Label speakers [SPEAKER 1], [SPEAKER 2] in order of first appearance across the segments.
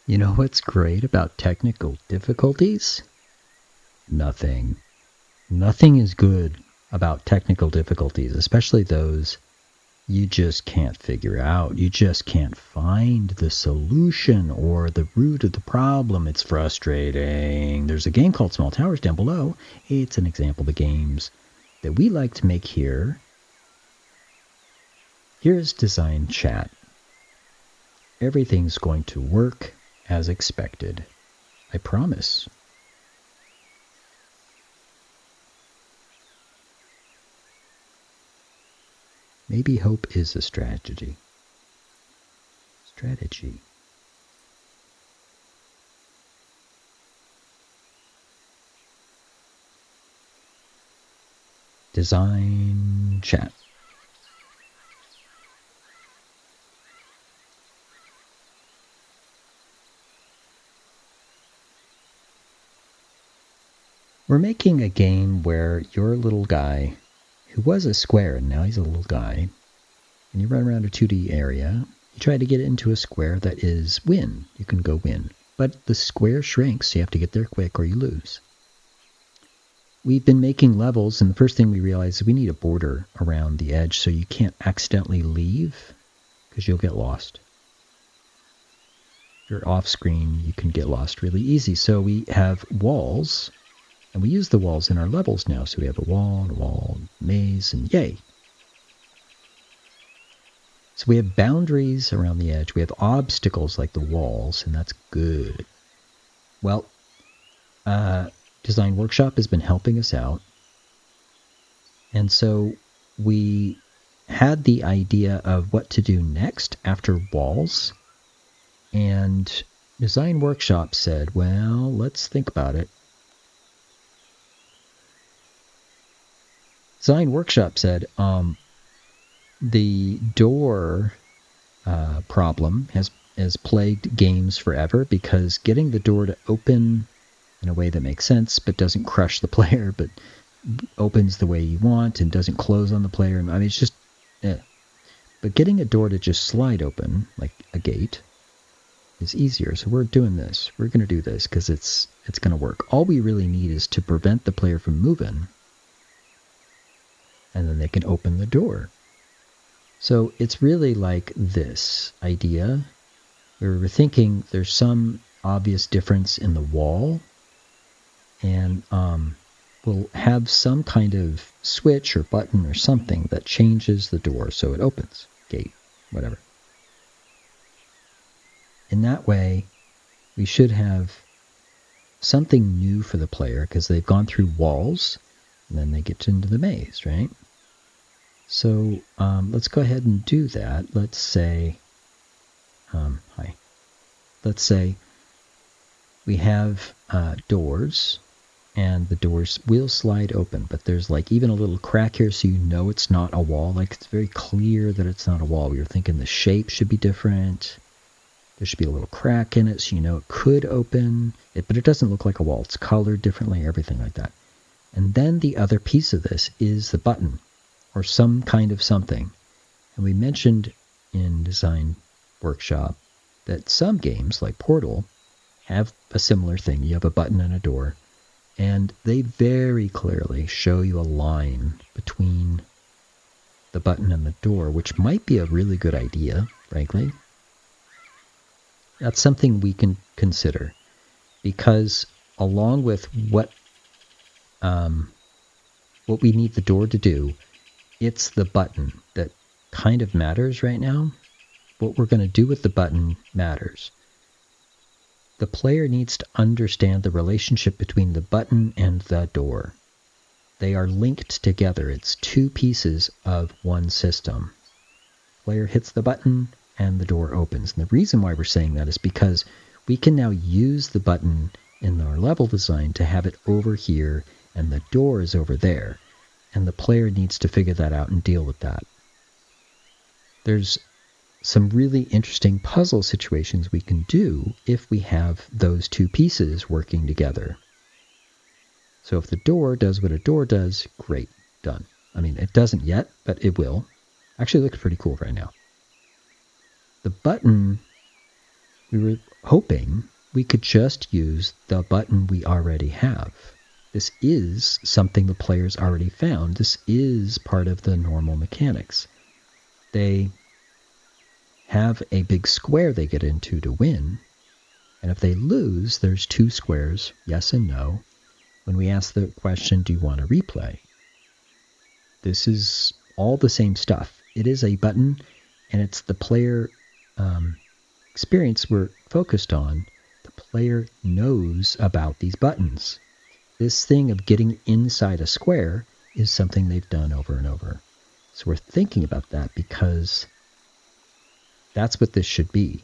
[SPEAKER 1] You know what's great about technical difficulties? Nothing. Nothing is good about technical difficulties, especially those you just can't figure out. You just can't find the solution or the root of the problem. It's frustrating. There's a game called Small Towers down below. It's an example of the games that we like to make here. Here's design chat. Everything's going to work as expected. I promise. Maybe hope is a strategy. Design chat. We're making a game where you're a little guy who was a square and now he's a little guy, and you run around a 2D area. You try to get into a square that is win. You can go win. But the square shrinks, so you have to get there quick or you lose. We've been making levels, and the first thing we realized is we need a border around the edge so you can't accidentally leave, because you'll get lost. If you're off screen, you can get lost really easy. So we have walls, and we use the walls in our levels now. So we have a wall, maze, and yay. So we have boundaries around the edge. We have obstacles like the walls, and that's good. Well, Design Workshop has been helping us out. And so we had the idea of what to do next after walls. And Design Workshop said, well, let's think about it. Design Workshop said, the door problem has plagued games forever, because getting the door to open in a way that makes sense but doesn't crush the player, but opens the way you want and doesn't close on the player. I mean, it's just, But getting a door to just slide open, like a gate, is easier. So we're doing this. We're going to do this because it's going to work. All we really need is to prevent the player from moving, and then they can open the door. So it's really like this idea where we're thinking there's some obvious difference in the wall, and we'll have some kind of switch or button or something that changes the door so it opens, gate, whatever. In that way, we should have something new for the player because they've gone through walls and then they get into the maze, right? So let's go ahead and do that. Let's say, Let's say we have doors, and the doors will slide open, but there's like even a little crack here, so you know it's not a wall. Like, it's very clear that it's not a wall. We were thinking the shape should be different. There should be a little crack in it, so you know it could open, but it doesn't look like a wall. It's colored differently, everything like that. And then the other piece of this is the button, or some kind of something. And we mentioned in Design Workshop that some games, like Portal, have a similar thing. You have a button and a door, and they very clearly show you a line between the button and the door, which might be a really good idea, frankly. That's something we can consider, because along with what we need the door to do, it's the button that kind of matters right now. What we're going to do with the button matters. The player needs to understand the relationship between the button and the door. They are linked together. It's two pieces of one system. Player hits the button and the door opens. And the reason why we're saying that is because we can now use the button in our level design to have it over here and the door is over there. And the player needs to figure that out and deal with that. There's some really interesting puzzle situations we can do if we have those two pieces working together. So if the door does what a door does, great, done. I mean, it doesn't yet, but it will. Actually, it looks pretty cool right now. The button, we were hoping we could just use the button we already have. This is something the players already found. This is part of the normal mechanics. They have a big square they get into to win, and if they lose, there's 2 squares, yes and no, when we ask the question, do you want to replay? This is all the same stuff. It is a button, and it's the player experience we're focused on. The player knows about these buttons. This thing of getting inside a square is something they've done over and over. So we're thinking about that because that's what this should be.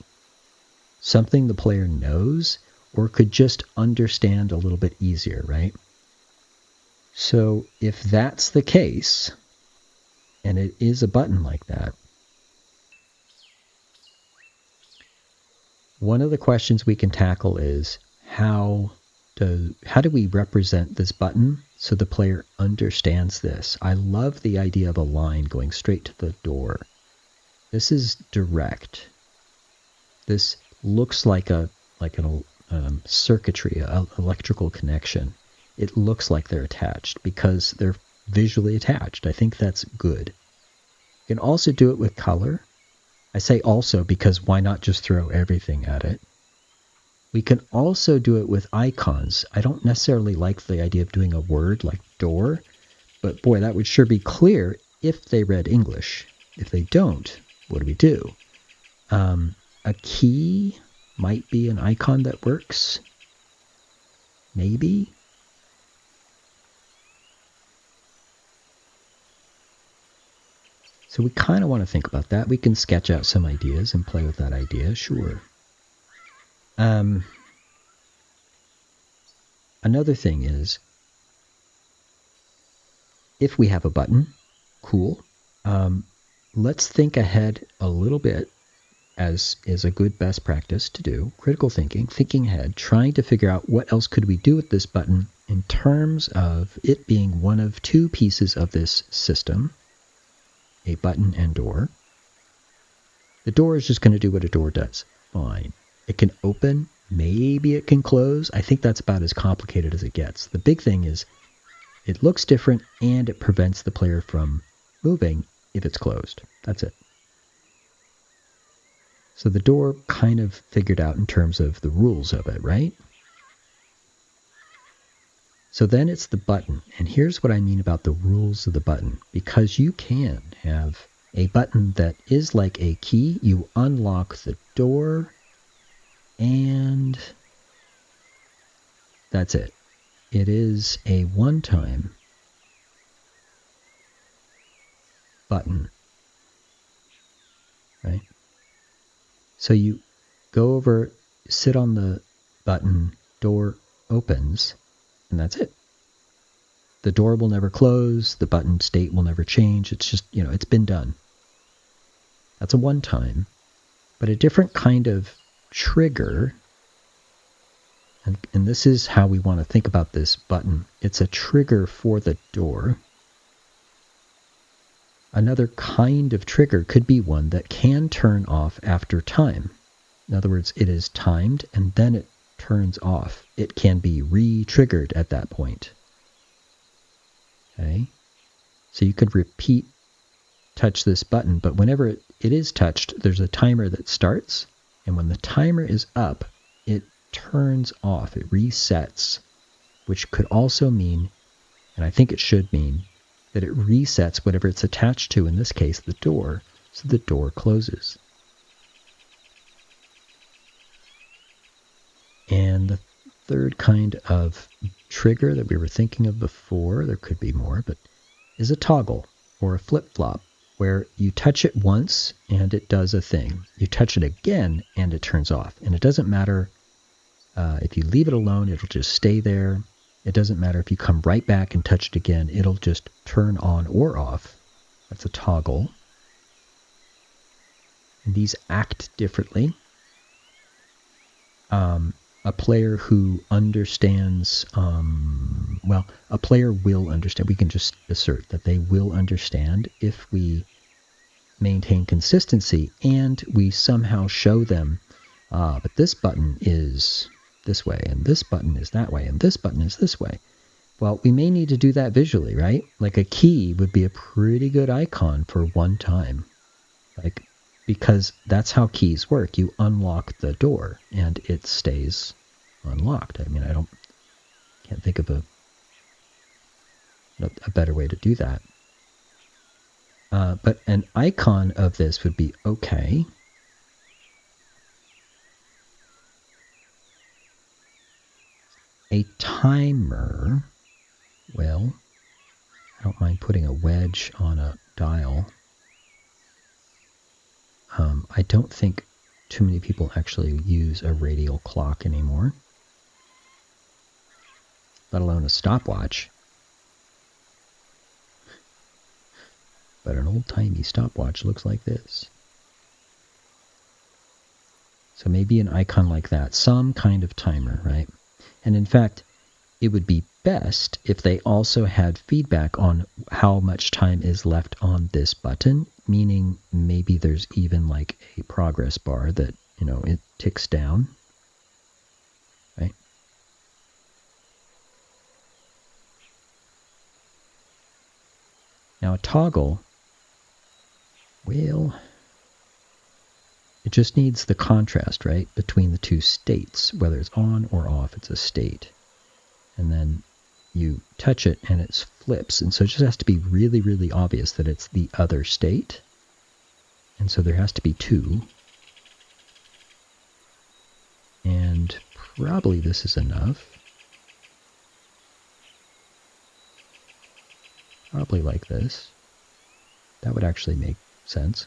[SPEAKER 1] Something the player knows or could just understand a little bit easier, right? So if that's the case, and it is a button like that, one of the questions we can tackle is how do we represent this button so the player understands this? I love the idea of a line going straight to the door. This is direct. This looks like an circuitry, an electrical connection. It looks like they're attached because they're visually attached. I think that's good. You can also do it with color. I say also because why not just throw everything at it? We can also do it with icons. I don't necessarily like the idea of doing a word like door, but boy, that would sure be clear if they read English. If they don't, what do we do? A key might be an icon that works. Maybe. So we kind of want to think about that. We can sketch out some ideas and play with that idea, sure. Another thing is, if we have a button, cool. Let's think ahead a little bit, as is a good best practice to do. Critical thinking, thinking ahead, trying to figure out what else could we do with this button in terms of it being one of 2 pieces of this system, a button and door. The door is just going to do what a door does. Fine. It can open. Maybe it can close. I think that's about as complicated as it gets. The big thing is it looks different and it prevents the player from moving if it's closed. That's it. So the door kind of figured out in terms of the rules of it, right? So then it's the button. And here's what I mean about the rules of the button. Because you can have a button that is like a key. You unlock the door and that's it. It is a one-time button, right? So you go over, sit on the button, door opens, and that's it. The door will never close, the button state will never change. It's just, it's been done. That's a one-time. But a different kind of trigger, and this is how we want to think about this button. It's a trigger for the door. Another kind of trigger could be one that can turn off after time. In other words, it is timed and then it turns off. It can be re-triggered at that point. Okay? So you could touch this button, but whenever it is touched, there's a timer that starts, and when the timer is up, it turns off, it resets, which could also mean, and I think it should mean, that it resets whatever it's attached to, in this case the door, so the door closes. And the third kind of trigger that we were thinking of before, there could be more, but is a toggle or a flip-flop, where you touch it once and it does a thing. You touch it again and it turns off. And it doesn't matter if you leave it alone, it'll just stay there. It doesn't matter if you come right back and touch it again, it'll just turn on or off. That's a toggle. And these act differently. A player who understands, a player will understand. We can just assert that they will understand if we maintain consistency and we somehow show them but this button is this way, and this button is that way, and this button is this way. Well, we may need to do that visually, right? Like a key would be a pretty good icon for one time. Like, because that's how keys work. You unlock the door and it stays unlocked. I mean, can't think of a better way to do that. But an icon of this would be okay. A timer, well, I don't mind putting a wedge on a dial. I don't think too many people actually use a radial clock anymore, let alone a stopwatch. But an old-timey stopwatch looks like this. So maybe an icon like that, some kind of timer, right? And in fact, it would be best if they also had feedback on how much time is left on this button, meaning maybe there's even like a progress bar that, it ticks down, right? Now a toggle, well, it just needs the contrast, right, between the two states, whether it's on or off, it's a state. And then you touch it and it flips. And so it just has to be really, really obvious that it's the other state. And so there has to be two. And probably this is enough. Probably like this. That would actually make sense.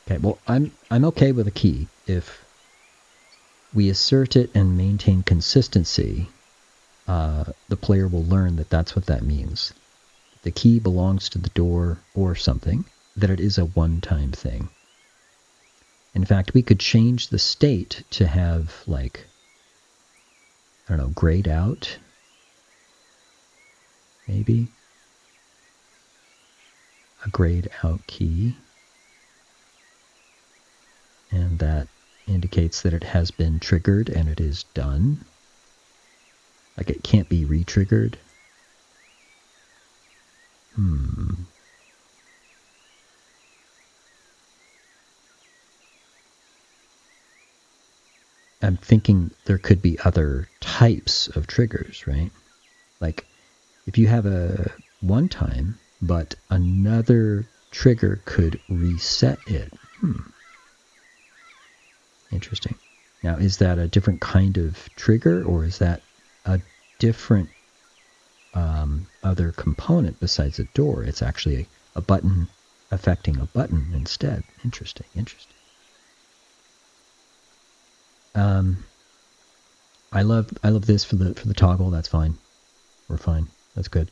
[SPEAKER 1] Okay, well, I'm okay with a key if we assert it and maintain consistency. The player will learn that that's what that means. The key belongs to the door or something, that it is a one-time thing. In fact, we could change the state to have, like, I don't know, grayed out, maybe. A grayed out key. And that indicates that it has been triggered and it is done. Like it can't be re-triggered. I'm thinking there could be other types of triggers, right? Like if you have a one time, but another trigger could reset it. Interesting. Now, is that a different kind of trigger, or is that a different other component besides a door? It's actually a button affecting a button instead. Interesting. I love this for the toggle. That's fine. We're fine. That's good.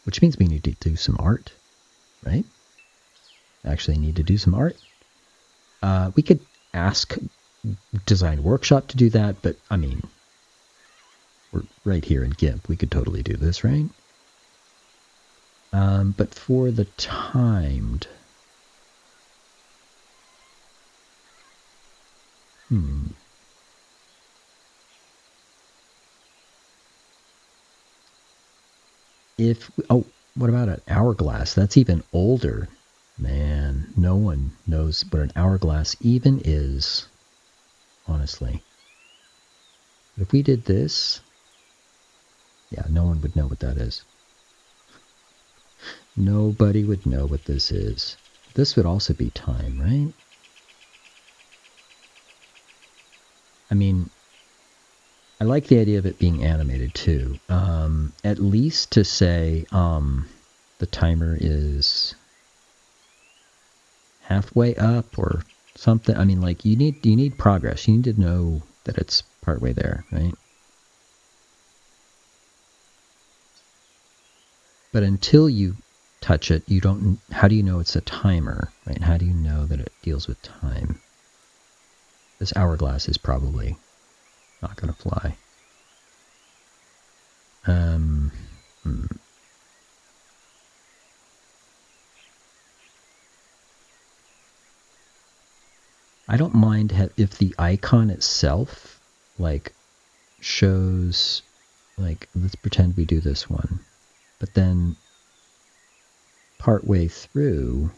[SPEAKER 1] Which means we need to do some art, right? Actually need to do some art. We could ask Design Workshop to do that, but I mean, we're right here in GIMP. We could totally do this, right? But for the timed, what about an hourglass? That's even older. Man, no one knows what an hourglass even is, honestly. But if we did this, yeah, no one would know what that is. Nobody would know what this is. This would also be time, right? I mean, I like the idea of it being animated too. At least to say the timer is halfway up or something. I mean, like you need progress. You need to know that it's partway there, right? But until you touch it, you don't. How do you know it's a timer, right? How do you know that it deals with time? This hourglass is probably not going to fly. I don't mind if the icon itself, like, shows, like, let's pretend we do this one, but then partway through,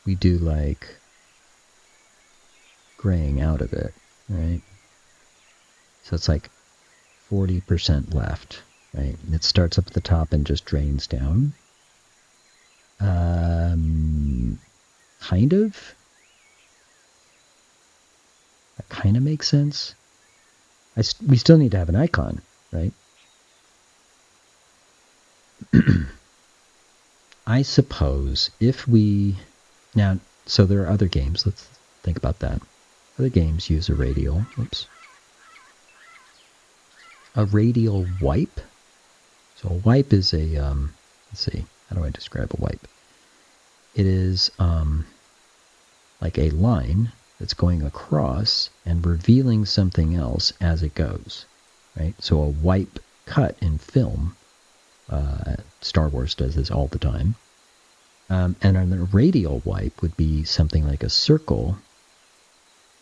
[SPEAKER 1] we do, like, graying out of it, right? So it's like 40% left, right? And it starts up at the top and just drains down. Kind of. That kind of makes sense. We still need to have an icon, right? I suppose if we... Now, so there are other games. Let's think about that. Other games use a radial. Oops. A radial wipe. So a wipe is a... let's see. How do I describe a wipe? It is like a line that's going across and revealing something else as it goes, right? So a wipe cut in film, Star Wars does this all the time, and a radial wipe would be something like a circle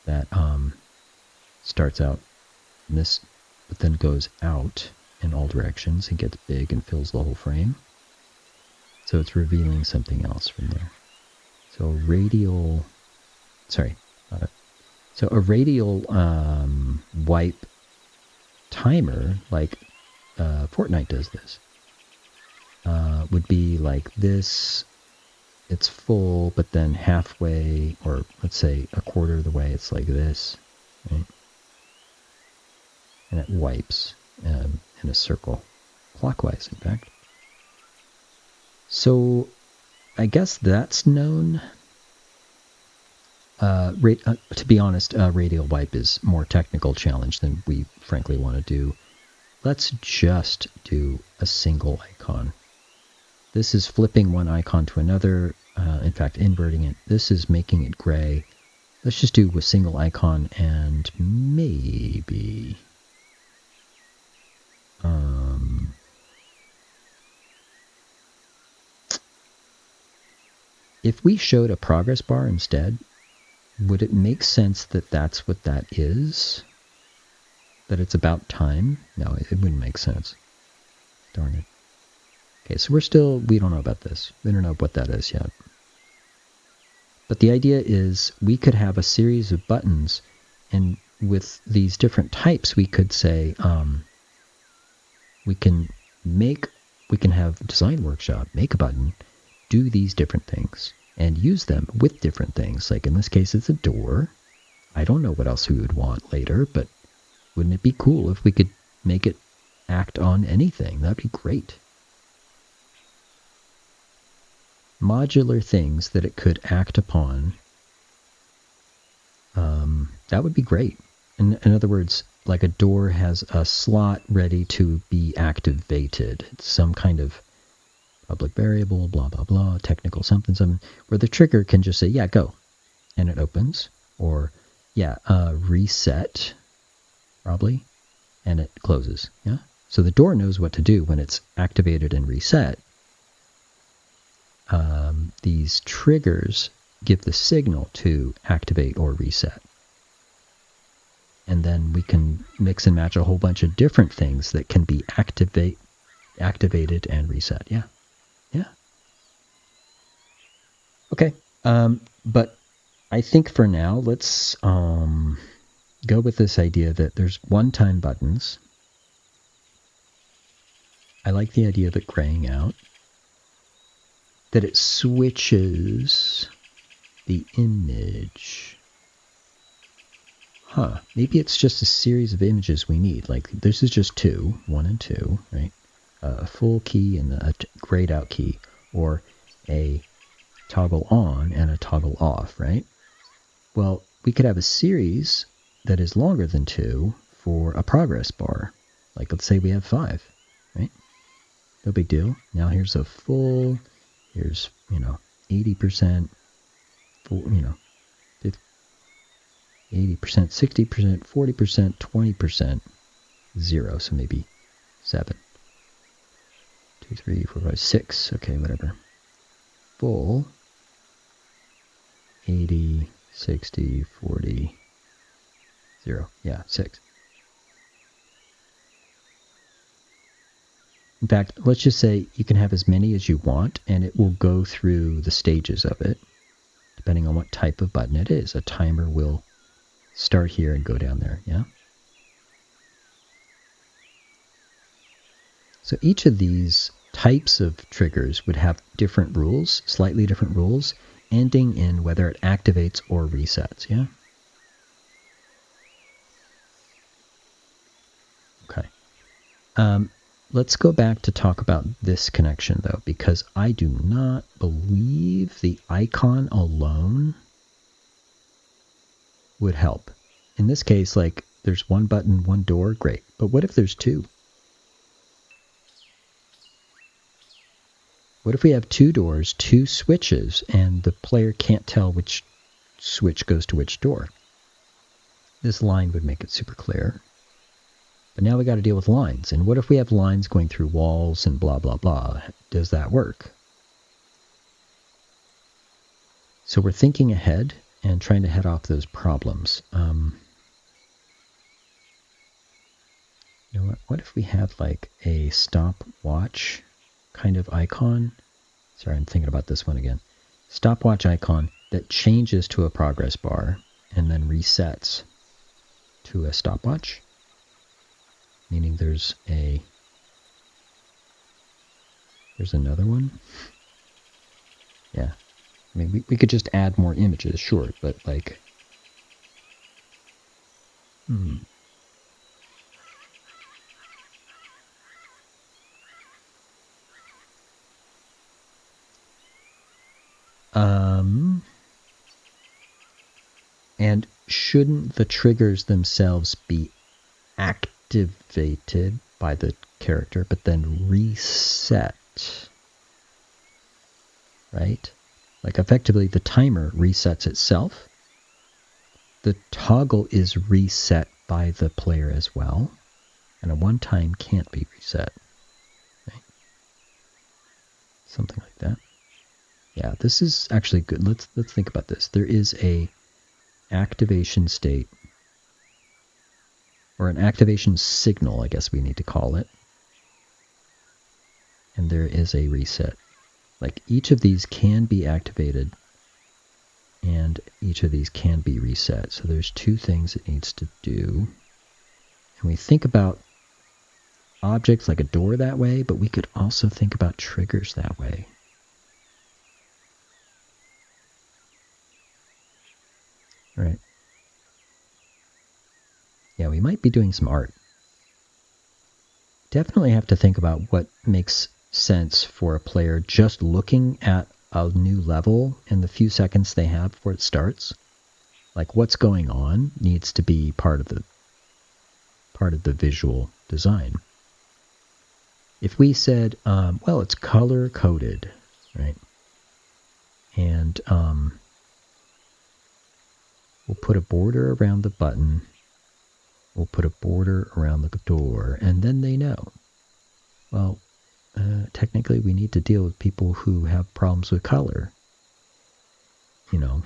[SPEAKER 1] that starts out in this, but then goes out in all directions and gets big and fills the whole frame. So it's revealing something else from there. So radial... Sorry, not it. So a radial wipe timer, like Fortnite does this, would be like this. It's full, but then halfway, or let's say a quarter of the way, it's like this, right? And it wipes in a circle, clockwise, in fact. So I guess that's known. To be honest, radial wipe is more technical challenge than we frankly want to do. Let's just do a single icon. This is flipping one icon to another, in fact inverting it. This is making it gray. Let's just do a single icon and maybe... if we showed a progress bar instead, would it make sense that that's what that is? That it's about time? No, it wouldn't make sense. Darn it. Okay, so we don't know about this. We don't know what that is yet. But the idea is we could have a series of buttons, and with these different types, we could say, we can have Design Workshop, make a button, do these different things, and use them with different things. Like in this case, it's a door. I don't know what else we would want later, but wouldn't it be cool if we could make it act on anything? That'd be great. Modular things that it could act upon, that would be great. In other words, like a door has a slot ready to be activated. It's some kind of public variable, blah, blah, blah, technical something, something, where the trigger can just say, yeah, go, and it opens. Or, yeah, reset, probably, and it closes, yeah? So the door knows what to do when it's activated and reset. These triggers give the signal to activate or reset. And then we can mix and match a whole bunch of different things that can be activated and reset. Yeah. Yeah. Okay. But I think for now, let's go with this idea that there's one-time buttons. I like the idea of it graying out. That it switches the image. Maybe it's just a series of images we need. Like this is just 1 and 2, right? A full key and a grayed out key, or a toggle on and a toggle off, right? Well, we could have a series that is longer than 2 for a progress bar. Like let's say we have 5, right? No big deal. Now here's a full, here's, 80%, 80%, 60%, 40%, 20%, 0. So maybe 7. 2, 3, 4, 5, 6. Okay, whatever. Full. 80, 60, 40, 0. Yeah, 6. In fact, let's just say you can have as many as you want, and it will go through the stages of it, depending on what type of button it is. A timer will start here and go down there, yeah? So each of these types of triggers would have different rules, slightly different rules, ending in whether it activates or resets, yeah? Okay. Let's go back to talk about this connection, though, because I do not believe the icon alone would help. In this case, like, there's one button, one door, great. But what if there's two? What if we have two doors, two switches, and the player can't tell which switch goes to which door? This line would make it super clear. But now we got to deal with lines. And what if we have lines going through walls and blah, blah, blah? Does that work? So we're thinking ahead and trying to head off those problems. You know what? What if we have like a stopwatch kind of icon? Sorry, I'm thinking about this one again. Stopwatch icon that changes to a progress bar and then resets to a stopwatch. Meaning there's another one. Yeah. I mean, we could just add more images, sure, but like... And shouldn't the triggers themselves be activated by the character, but then reset? Right? Like effectively the timer resets itself. The toggle is reset by the player as well. And a one-time can't be reset. Right? Something like that. Yeah, this is actually good. Let's think about this. There is a activation state, or an activation signal, I guess we need to call it. And there is a reset. Like each of these can be activated and each of these can be reset. So there's two things it needs to do. And we think about objects like a door that way, but we could also think about triggers that way. All right. Yeah, we might be doing some art. Definitely have to think about what makes sense for a player just looking at a new level in the few seconds they have before it starts. Like what's going on needs to be part of the visual design. If we said, well, it's color coded, right? And we'll put a border around the button. We'll put a border around the door, and then they know. Well, technically we need to deal with people who have problems with color. You know,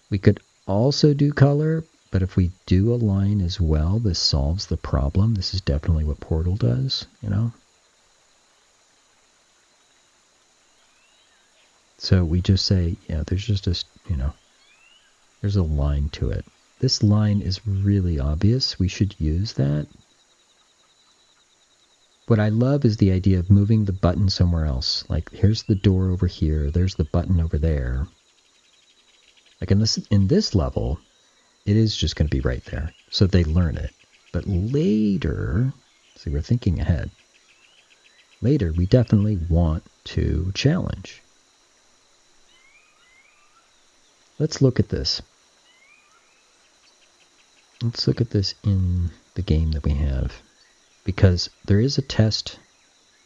[SPEAKER 1] we could also do color, but if we do a line as well, this solves the problem. This is definitely what Portal does, you know. So we just say, yeah, there's just a, you know, there's a line to it. This line is really obvious. We should use that. What I love is the idea of moving the button somewhere else. Like, here's the door over here. There's the button over there. Like, in this level, it is just going to be right there. So they learn it. But later, see, we're thinking ahead. Later, we definitely want to challenge. Let's look at this. Let's look at this in the game that we have. Because there is a test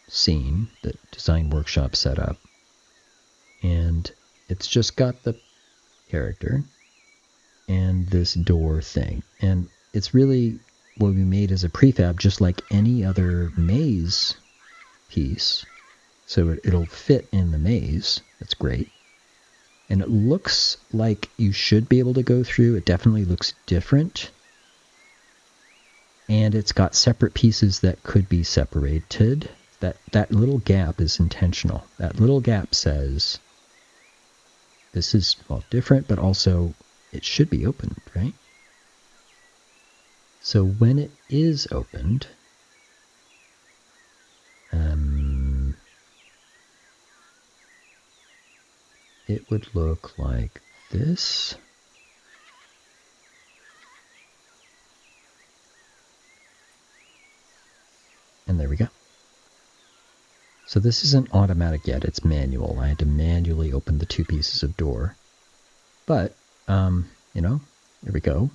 [SPEAKER 1] scene that Design Workshop set up. And it's just got the character and this door thing. And it's really will be made as a prefab just like any other maze piece. So it'll fit in the maze. That's great. And it looks like you should be able to go through. It definitely looks different. And it's got separate pieces that could be separated. That little gap is intentional. That little gap says this is, well, different, but also it should be opened, right? So when it is opened, it would look like this. And there we go. So this isn't automatic yet, it's manual. I had to manually open the two pieces of door. But, you know, here we go.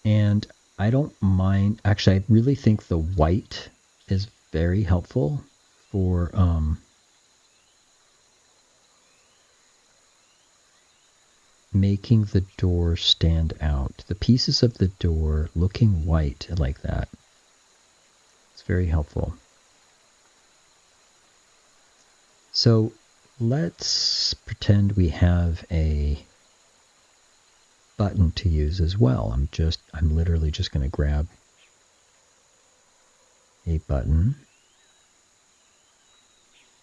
[SPEAKER 1] And I don't mind, actually I really think the white is very helpful for making the door stand out. The pieces of the door looking white like that. It's very helpful. So let's pretend we have a button to use as well. I'm literally just going to grab a button.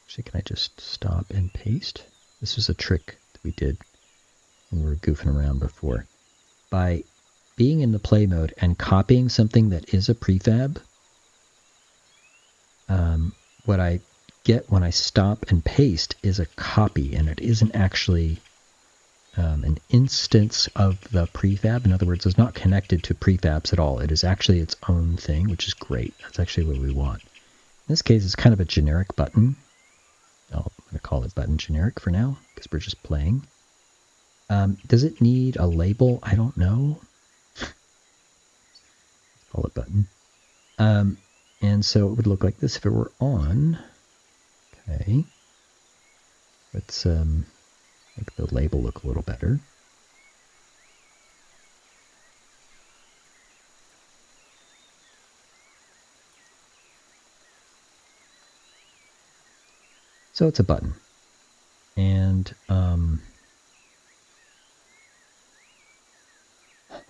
[SPEAKER 1] Actually, can I just stop and paste? This was a trick that we did when we were goofing around before. By being in the play mode and copying something that is a prefab, what I get when I stop and paste is a copy, and it isn't actually an instance of the prefab. In other words, it's not connected to prefabs at all. It is actually its own thing, which is great. That's actually what we want. In this case, it's kind of a generic button. I'm going to call it button generic for now, because we're just playing. Does it need a label? I don't know. Call it button. And so it would look like this if it were on. Okay. Let's make the label look a little better. So it's a button. And,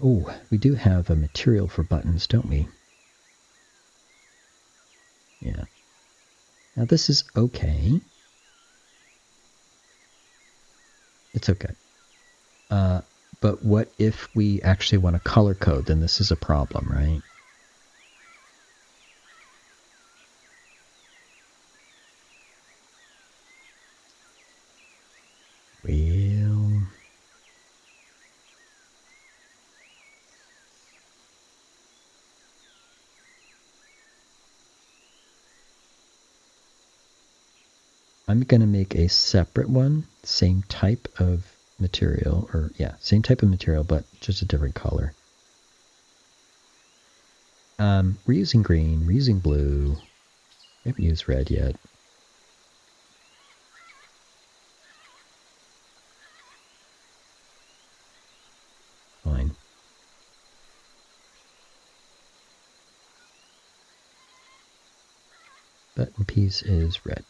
[SPEAKER 1] oh, we do have a material for buttons, don't we? Yeah. Now this is okay. It's okay. But what if we actually want to color code? Then this is a problem, right? Well, I'm going to make a separate one, same type of material, or yeah, same type of material, but just a different color. We're using green, we're using blue. We haven't used red yet. Fine. Button piece is red.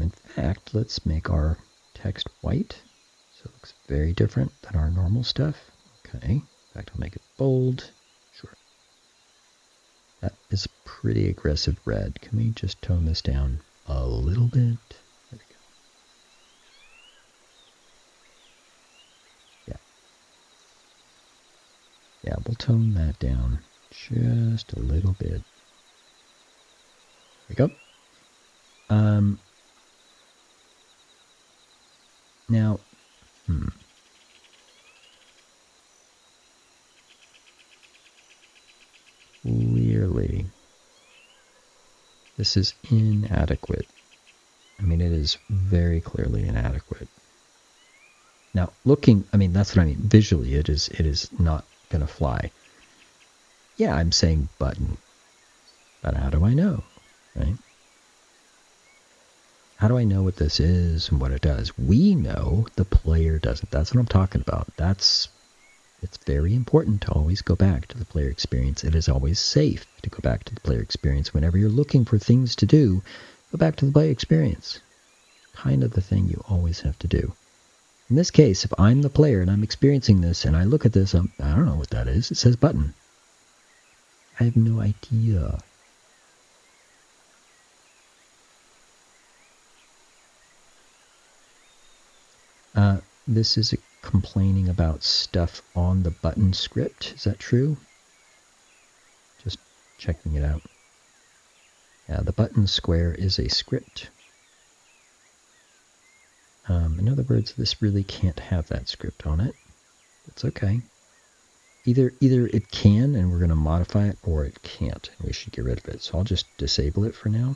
[SPEAKER 1] In fact, let's make our text white. So it looks very different than our normal stuff. Okay. In fact, I'll make it bold. Sure. That is pretty aggressive red. Can we just tone this down a little bit? There we go. Yeah. Yeah, we'll tone that down just a little bit. There we go. Now, clearly, this is inadequate. I mean, it is very clearly inadequate. Now, looking, I mean, that's what I mean. Visually, it is not going to fly. Yeah, I'm saying button. But how do I know, right? How do I know what this is and what it does? We know, the player doesn't. That's what I'm talking about. It's very important to always go back to the player experience. It is always safe to go back to the player experience. Whenever you're looking for things to do, go back to the player experience. Kind of the thing you always have to do. In this case, if I'm the player and I'm experiencing this and I look at this, I don't know what that is. It says button. I have no idea. This is complaining about stuff on the button script. Is that true? Just checking it out. Yeah, the button square is a script. In other words, this really can't have that script on it. That's okay. Either it can, and we're going to modify it, or it can't, and we should get rid of it. So I'll just disable it for now.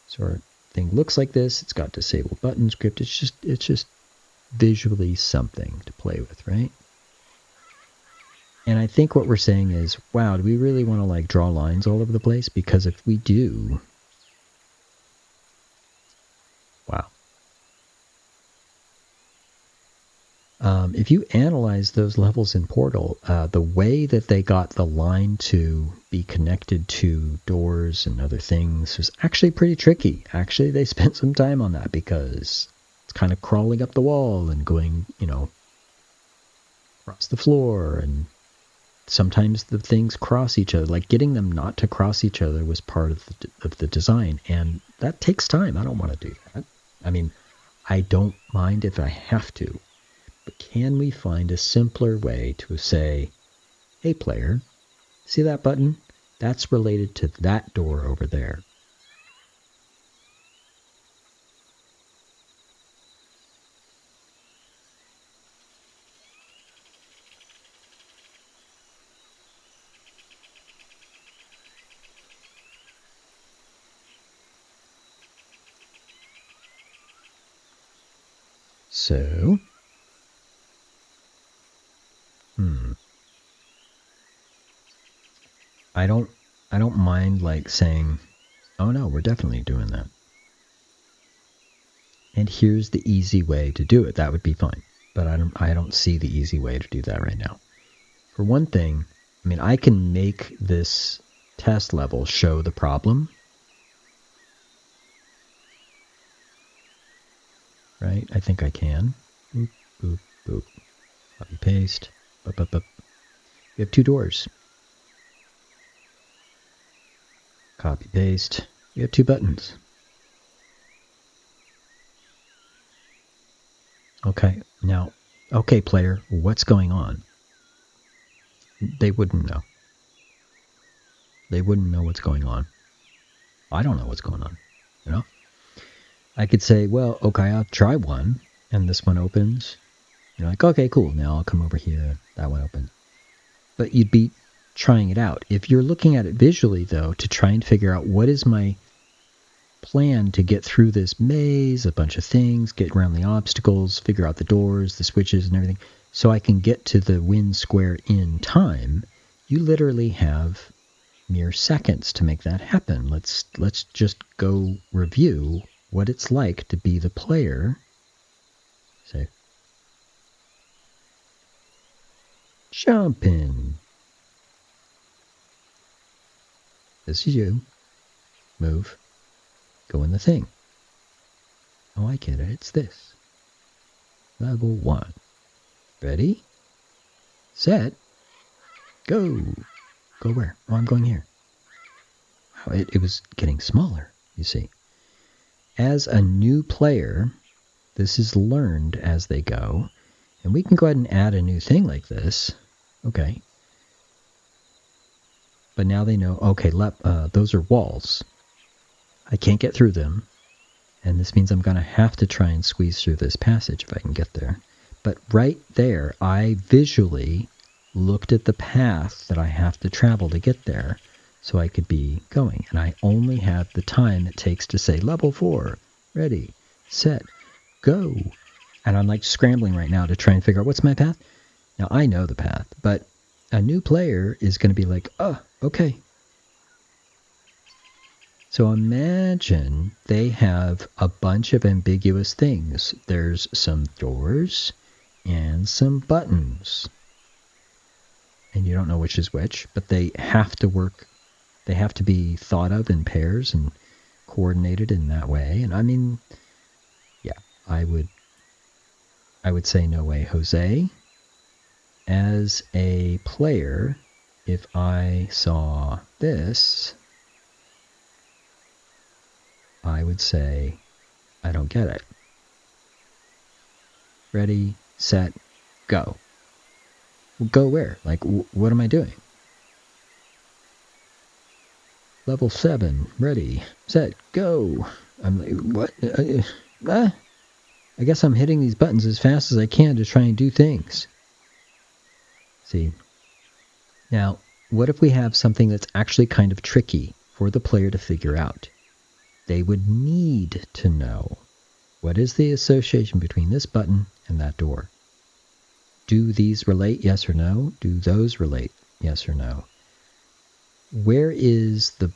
[SPEAKER 1] So our thing looks like this. It's got disabled button script. It's just visually something to play with, right? And I think what we're saying is, wow, do we really want to like draw lines all over the place? Because if we do, wow. If you analyze those levels in Portal, the way that they got the line to be connected to doors and other things was actually pretty tricky. Actually, they spent some time on that because it's kind of crawling up the wall and going, across the floor, and sometimes the things cross each other. Like getting them not to cross each other was part of the design, and that takes time. I don't want to do that. I mean, I don't mind if I have to. But can we find a simpler way to say, hey player, see that button? That's related to that door over there. So, I don't mind like saying, oh no, we're definitely doing that. And here's the easy way to do it. That would be fine. But I don't see the easy way to do that right now. For one thing, I mean, I can make this test level show the problem. Right? I think I can. Boop, boop, boop. Copy, paste. Boop, boop, boop. We have two doors. Copy, paste. We have two buttons. Okay, now, okay, player, what's going on? They wouldn't know. They wouldn't know what's going on. I don't know what's going on, you know? I could say, well, okay, I'll try one, and this one opens. You're like, okay, cool, now I'll come over here, that one opens. But you'd be trying it out. If you're looking at it visually, though, to try and figure out what is my plan to get through this maze, a bunch of things, get around the obstacles, figure out the doors, the switches, and everything, so I can get to the win square in time, you literally have mere seconds to make that happen. Let's just go review what it's like to be the player. Say, jump in. This is you. Move. Go in the thing. Oh, I get it. It's this. Level 1. Ready? Set. Go. Go where? Oh, I'm going here. Wow, it was getting smaller, you see. As a new player, this is learned as they go. And we can go ahead and add a new thing like this. Okay. But now they know, okay, those are walls. I can't get through them. And this means I'm going to have to try and squeeze through this passage if I can get there. But right there, I visually looked at the path that I have to travel to get there so I could be going. And I only have the time it takes to say, level 4, ready, set, go. And I'm like scrambling right now to try and figure out what's my path. Now, I know the path, but a new player is going to be like, oh, okay. So imagine they have a bunch of ambiguous things. There's some doors and some buttons. And you don't know which is which, but they have to work. They have to be thought of in pairs and coordinated in that way. And I mean, yeah, I would say no way, Jose. As a player, if I saw this, I would say, I don't get it. Ready, set, go. Well, go where? Like, what am I doing? Level 7, ready, set, go. I'm like, what? I guess I'm hitting these buttons as fast as I can to try and do things. See? Now, what if we have something that's actually kind of tricky for the player to figure out? They would need to know, what is the association between this button and that door? Do these relate, yes or no? Do those relate, yes or no? Where is the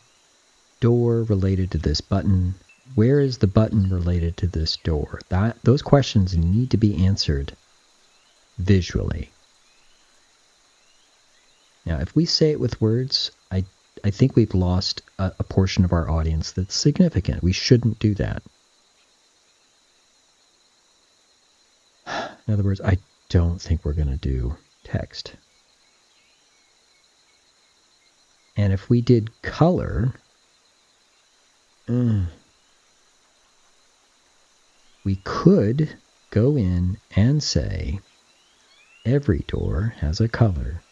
[SPEAKER 1] door related to this button? Where is the button related to this door? Those questions need to be answered visually. Now, if we say it with words, I think we've lost a portion of our audience that's significant. We shouldn't do that. In other words, I don't think we're going to do text. And if we did color, we could go in and say, every door has a color.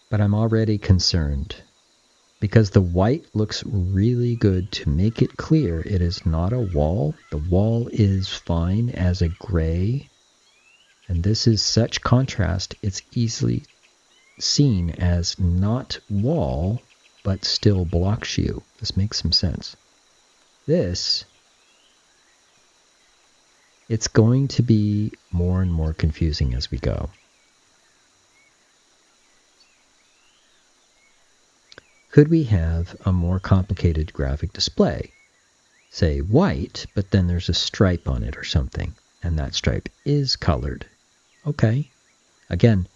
[SPEAKER 1] But I'm already concerned because the white looks really good to make it clear it is not a wall. The wall is fine as a gray, and this is such contrast it's easily seen as not wall, but still blocks you. This makes some sense. This, it's going to be more and more confusing as we go. Could we have a more complicated graphic display? Say white, but then there's a stripe on it or something, and that stripe is colored. Okay. Again,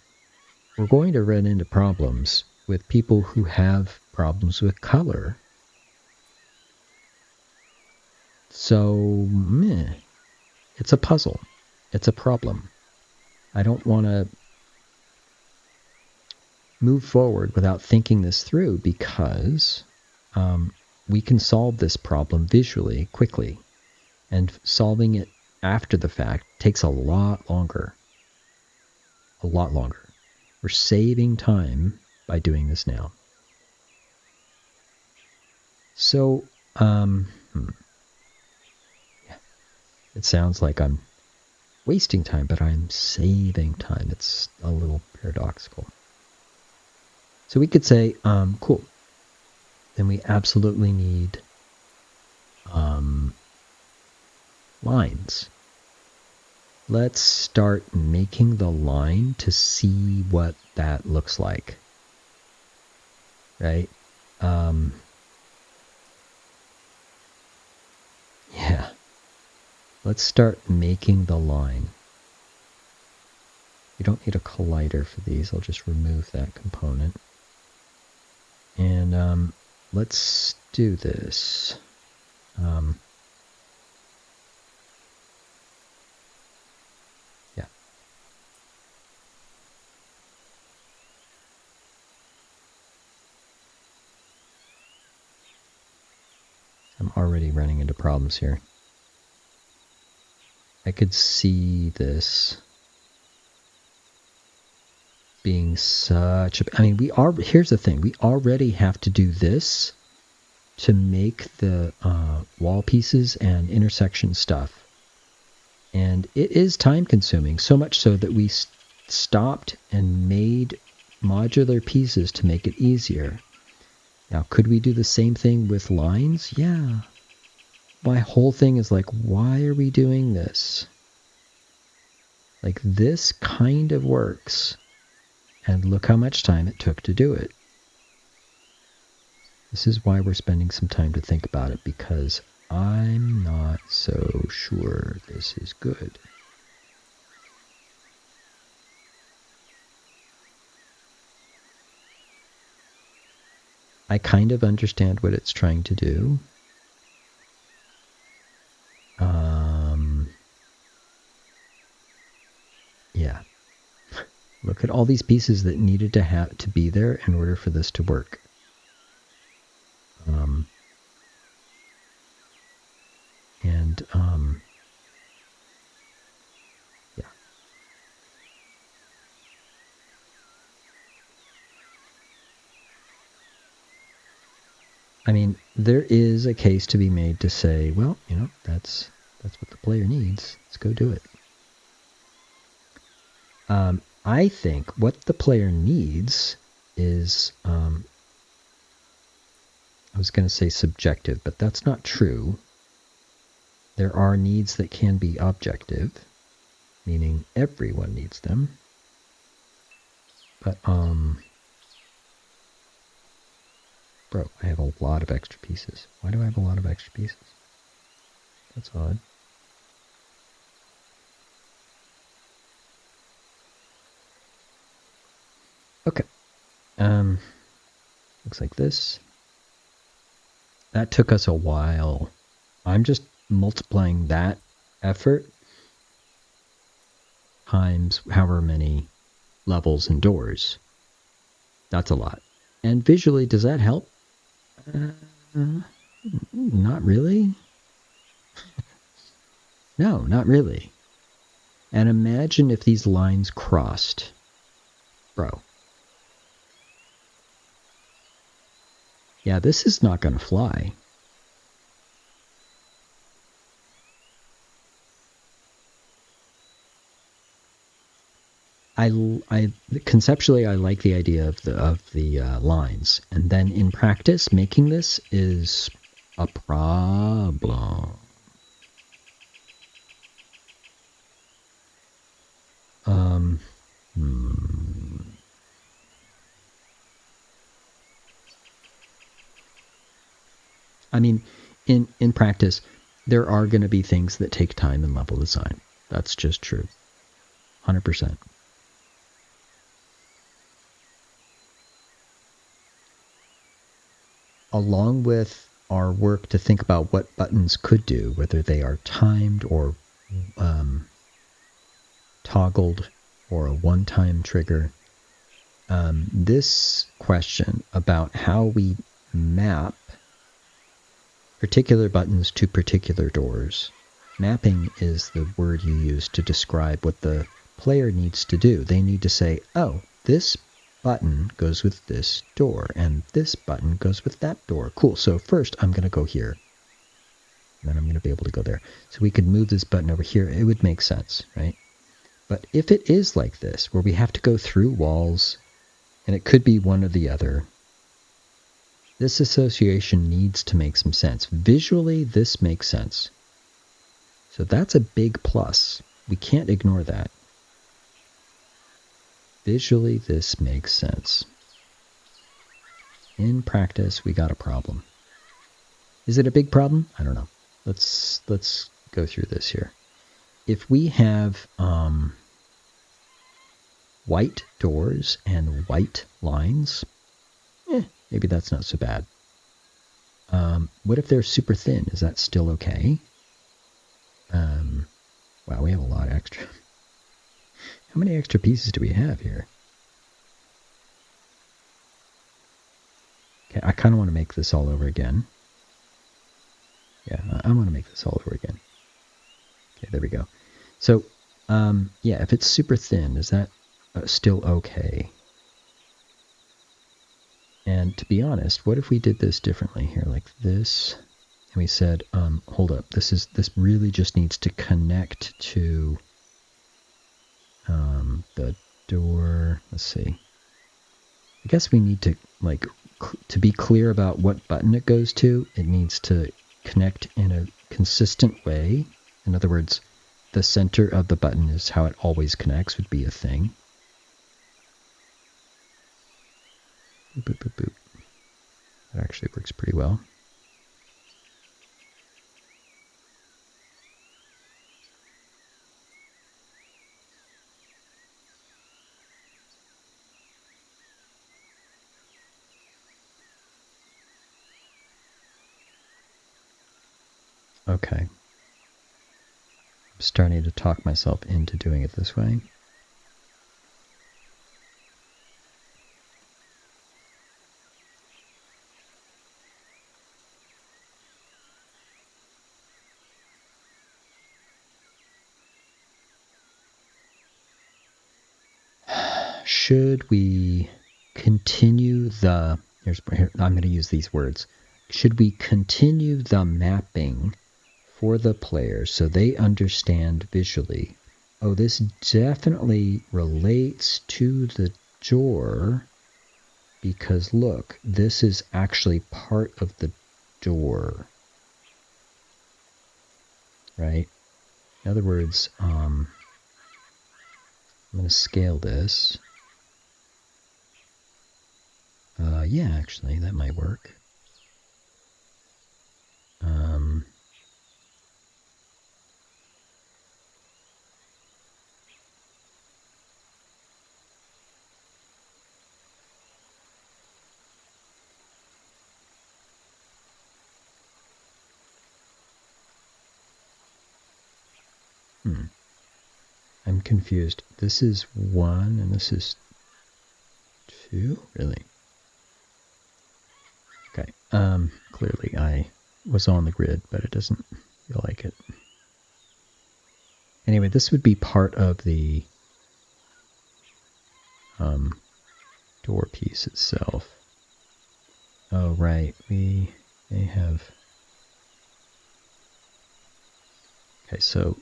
[SPEAKER 1] we're going to run into problems with people who have problems with color. So, it's a puzzle. It's a problem. I don't want to move forward without thinking this through because we can solve this problem visually quickly, and solving it after the fact takes a lot longer. A lot longer. We're saving time by doing this now. So, it sounds like I'm wasting time, but I'm saving time. It's a little paradoxical. So we could say, cool. Then we absolutely need lines. Let's start making the line to see what that looks like. Right? Yeah. Let's start making the line. You don't need a collider for these. I'll just remove that component. And let's do this. Yeah. I'm already running into problems here. I could see this being such a... I mean, here's the thing. We already have to do this to make the wall pieces and intersection stuff. And it is time consuming, so much so that we stopped and made modular pieces to make it easier. Now, could we do the same thing with lines? Yeah. my whole thing is like, why are we doing this? Like, this kind of works, and look how much time it took to do it. This is why we're spending some time to think about it, because I'm not so sure this is good. I kind of understand what it's trying to do. Yeah. Look at all these pieces that needed to be there in order for this to work. Yeah. I mean, there is a case to be made to say, well, you know, that's what the player needs. Let's go do it. I think what the player needs is, I was going to say subjective, but that's not true. There are needs that can be objective, meaning everyone needs them. But, bro, I have a lot of extra pieces. Why do I have a lot of extra pieces? That's odd. Okay. Looks like this. That took us a while. I'm just multiplying that effort times however many levels and doors. That's a lot. And visually, does that help? Not really. No, not really. And imagine if these lines crossed. Bro. Yeah, this is not going to fly. I conceptually I like the idea of the lines, and then in practice, making this is a problem. I mean, in practice, there are going to be things that take time in level design. That's just true. 100%. Along with our work to think about what buttons could do, whether they are timed or toggled or a one-time trigger, this question about how we map particular buttons to particular doors. Mapping is the word you use to describe what the player needs to do. They need to say, oh, this button goes with this door, and this button goes with that door. Cool, so first I'm going to go here, and then I'm going to be able to go there. So we could move this button over here. It would make sense, right? But if it is like this, where we have to go through walls, and it could be one or the other, this association needs to make some sense. Visually, this makes sense. So that's a big plus. We can't ignore that. Visually, this makes sense. In practice, we got a problem. Is it a big problem? I don't know. Let's go through this here. If we have white doors and white lines, maybe that's not so bad. What if they're super thin? Is that still okay? Wow, we have a lot extra. How many extra pieces do we have here? Okay, I kind of want to make this all over again. Yeah, I want to make this all over again. Okay, there we go. So, yeah, if it's super thin, is that still okay? And to be honest, what if we did this differently here, like this, and we said, hold up, this really just needs to connect to the door. Let's see. I guess we need to, like, to be clear about what button it goes to, it needs to connect in a consistent way. In other words, the center of the button is how it always connects, would be a thing. Boop, boop, boop, boop. That actually works pretty well. Okay. I'm starting to talk myself into doing it this way. Should we continue the... Here, I'm going to use these words. Should we continue the mapping for the player so they understand visually, oh, this definitely relates to the door because look, this is actually part of the door, right? In other words, I'm going to scale this. Yeah, actually, that might work. I'm confused. This is 1 and this is 2? Really? Okay. Clearly I was on the grid, but it doesn't feel like it. Anyway, this would be part of the door piece itself. Oh, right. They have... Okay, so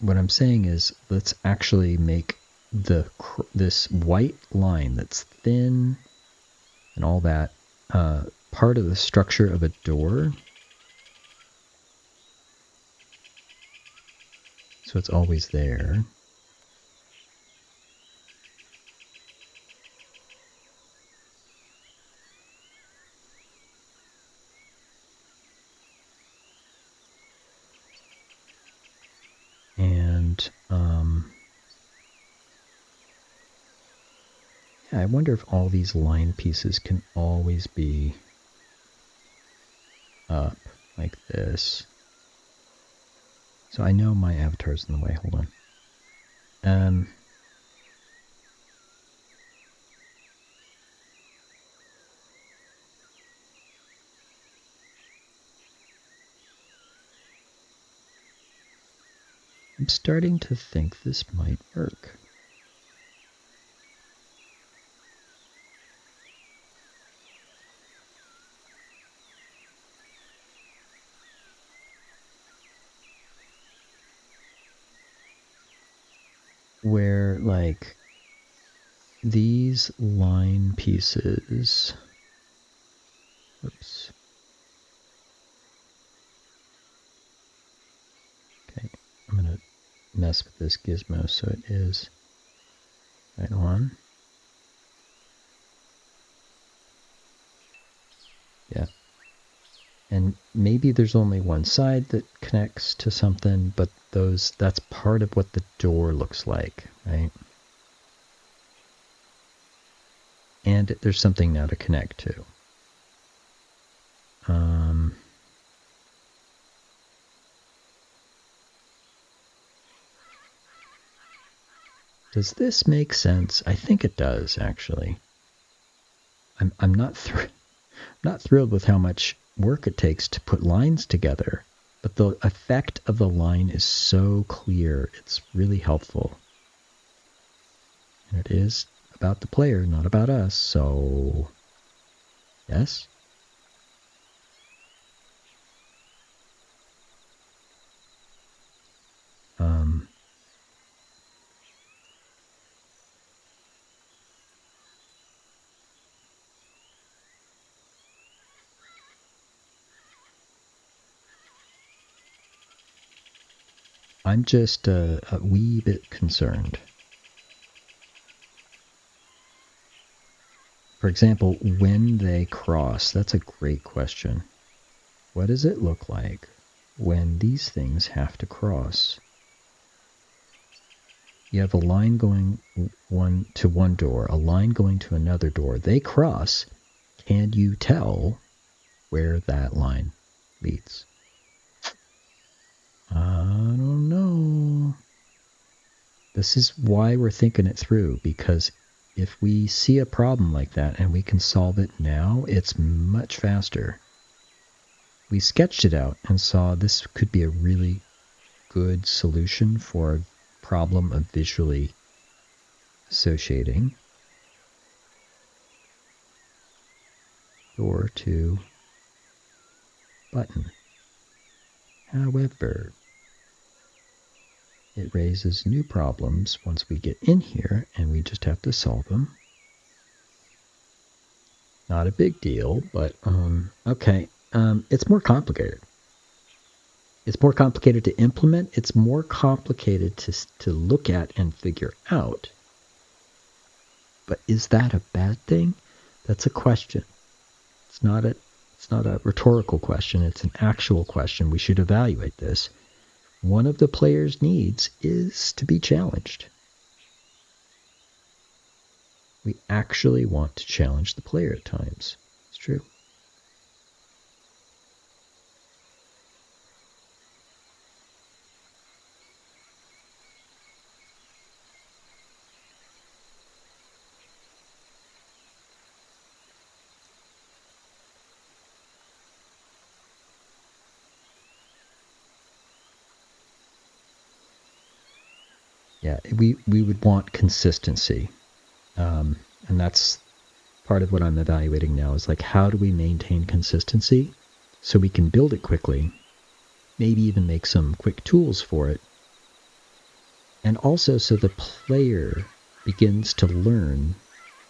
[SPEAKER 1] what I'm saying is let's actually make this white line that's thin and all that part of the structure of a door. So it's always there. And yeah, I wonder if all these line pieces can always be up like this. So I know my avatar's in the way. Hold on. I'm starting to think this might work. Where, like, these line pieces... Oops. Okay, I'm going to mess with this gizmo so it is right on. Yeah. And maybe there's only one side that connects to something, but that's part of what the door looks like, right? And there's something now to connect to. Does this make sense? I think it does, actually. I'm not thrilled with how much work it takes to put lines together, but the effect of the line is so clear. It's really helpful. And it is about the player, not about us, so... Yes? I'm just a wee bit concerned. For example, when they cross, that's a great question. What does it look like when these things have to cross? You have a line going to one door, a line going to another door. They cross. Can you tell where that line leads? I don't know. This is why we're thinking it through, because if we see a problem like that and we can solve it now, it's much faster. We sketched it out and saw this could be a really good solution for a problem of visually associating door to button. However, it raises new problems once we get in here and we just have to solve them. Not a big deal, but okay. It's more complicated. It's more complicated to implement. It's more complicated to look at and figure out. But is that a bad thing? That's a question. It's not a rhetorical question. It's an actual question. We should evaluate this. One of the player's needs is to be challenged. We actually want to challenge the player at times. It's true. Yeah, we would want consistency. And that's part of what I'm evaluating now is like, how do we maintain consistency so we can build it quickly, maybe even make some quick tools for it, and also so the player begins to learn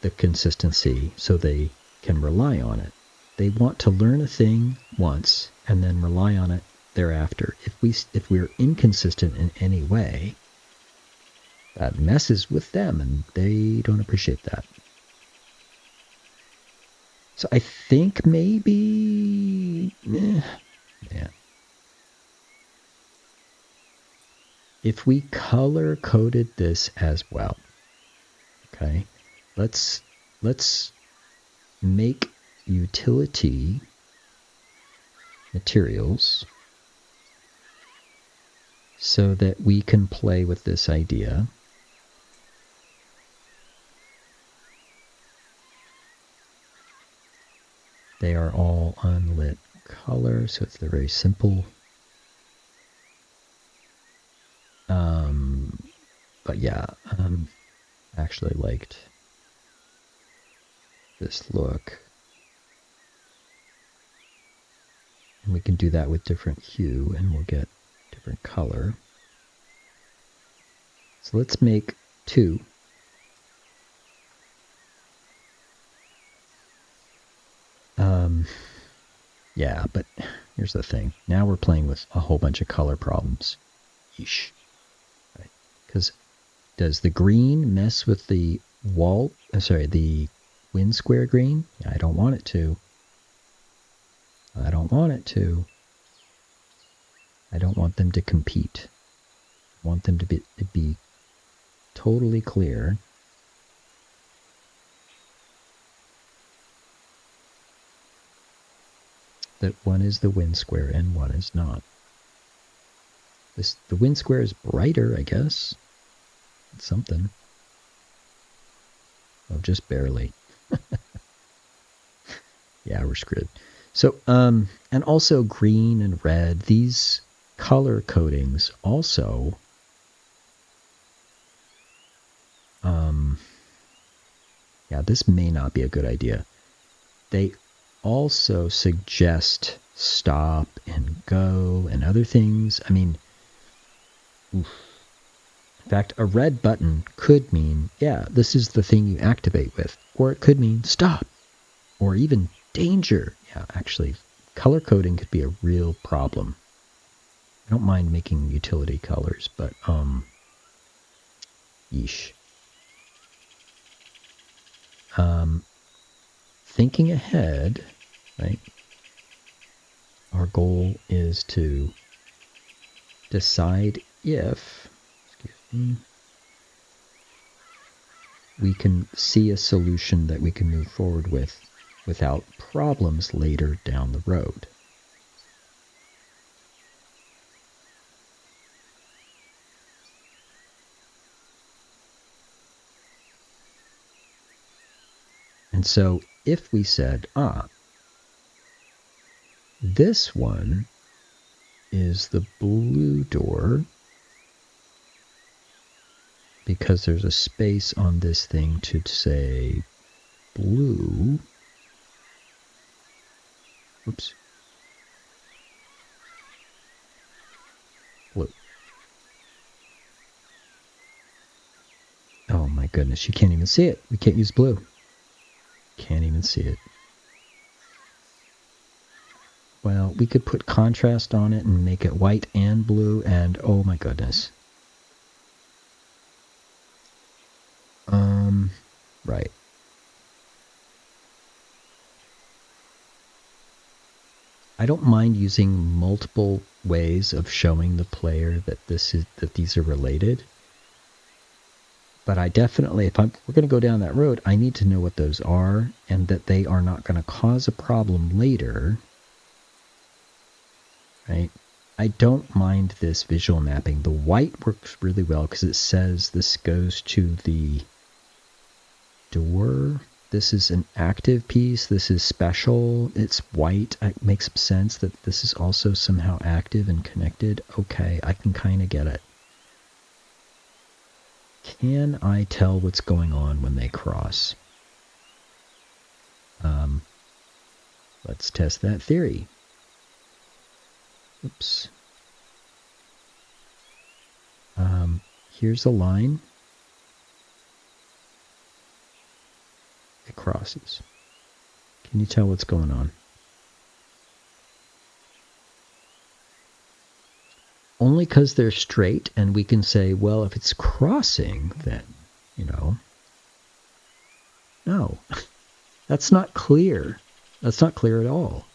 [SPEAKER 1] the consistency so they can rely on it. They want to learn a thing once and then rely on it thereafter. If we're inconsistent in any way, that messes with them and they don't appreciate that. So I think maybe if we color coded this as well, okay, let's make utility materials so that we can play with this idea. They are all unlit color, so it's very simple. But yeah, I actually liked this look. And we can do that with different hue and we'll get different color. So let's make 2. Yeah, but here's the thing. Now we're playing with a whole bunch of color problems. Yeesh. Right. Because does the green mess with the the wind square green? I don't want it to. I don't want it to. I don't want them to compete. I want them to be totally clear. That one is the wind square and one is not. The wind square is brighter, I guess. It's something. Oh, just barely. Yeah, we're screwed. So, and also green and red, these color codings also, yeah, this may not be a good idea. They also suggest stop and go and other things. I mean, oof. In fact, a red button could mean, yeah, this is the thing you activate with. Or it could mean stop. Or even danger. Yeah, actually, color coding could be a real problem. I don't mind making utility colors, but, yeesh. Thinking ahead, right? Our goal is to decide if, we can see a solution that we can move forward with without problems later down the road. And so if we said, this one is the blue door because there's a space on this thing to say blue. Oops. Blue. Oh my goodness, you can't even see it. We can't use blue. Can't even see it. Well, we could put contrast on it and make it white and blue, and oh my goodness. Right. I don't mind using multiple ways of showing the player that these are related. But I definitely, if we're going to go down that road, I need to know what those are and that they are not going to cause a problem later. Right? I don't mind this visual mapping. The white works really well because it says this goes to the door. This is an active piece. This is special. It's white. It makes sense that this is also somehow active and connected. Okay, I can kind of get it. Can I tell what's going on when they cross? Let's test that theory. Oops. Here's a line. It crosses. Can you tell what's going on? Only because they're straight, and we can say, well, if it's crossing, then, no. That's not clear. That's not clear at all.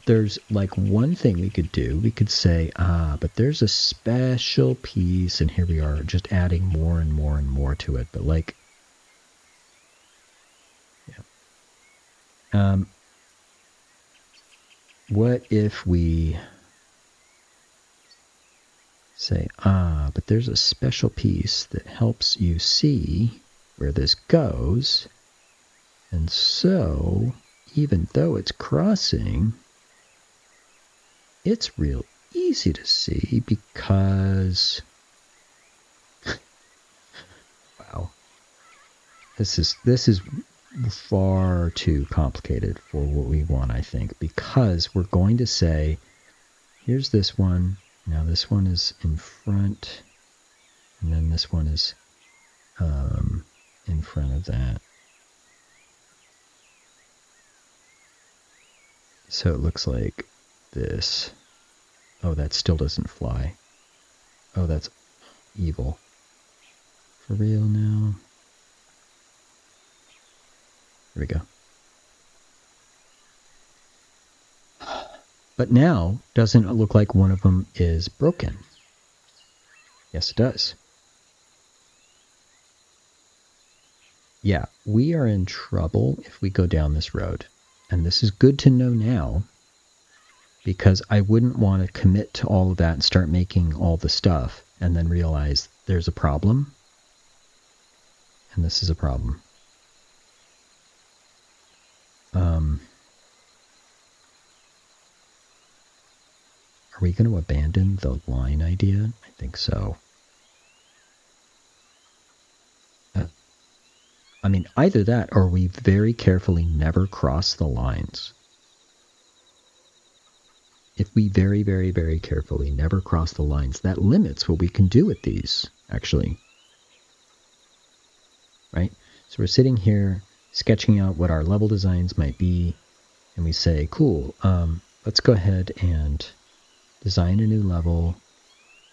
[SPEAKER 1] There's like one thing we could do. We could say, but there's a special piece, and here we are just adding more and more and more to it. But like, yeah. What if we say, but there's a special piece that helps you see where this goes. And so, even though it's crossing, it's real easy to see because, wow, this is far too complicated for what we want, I think, because we're going to say, here's this one. Now this one is in front, and then this one is in front of that. So it looks like this. Oh, that still doesn't fly. Oh, that's evil. For real now? Here we go. But now, doesn't it look like one of them is broken? Yes, it does. Yeah, we are in trouble if we go down this road. And this is good to know now, because I wouldn't want to commit to all of that and start making all the stuff and then realize there's a problem. And this is a problem. Are we going to abandon the line idea? I think so. I mean, either that or we very carefully never cross the lines. If we very, very, very carefully never cross the lines, that limits what we can do with these, actually. Right? So we're sitting here sketching out what our level designs might be, and we say, cool, let's go ahead and design a new level.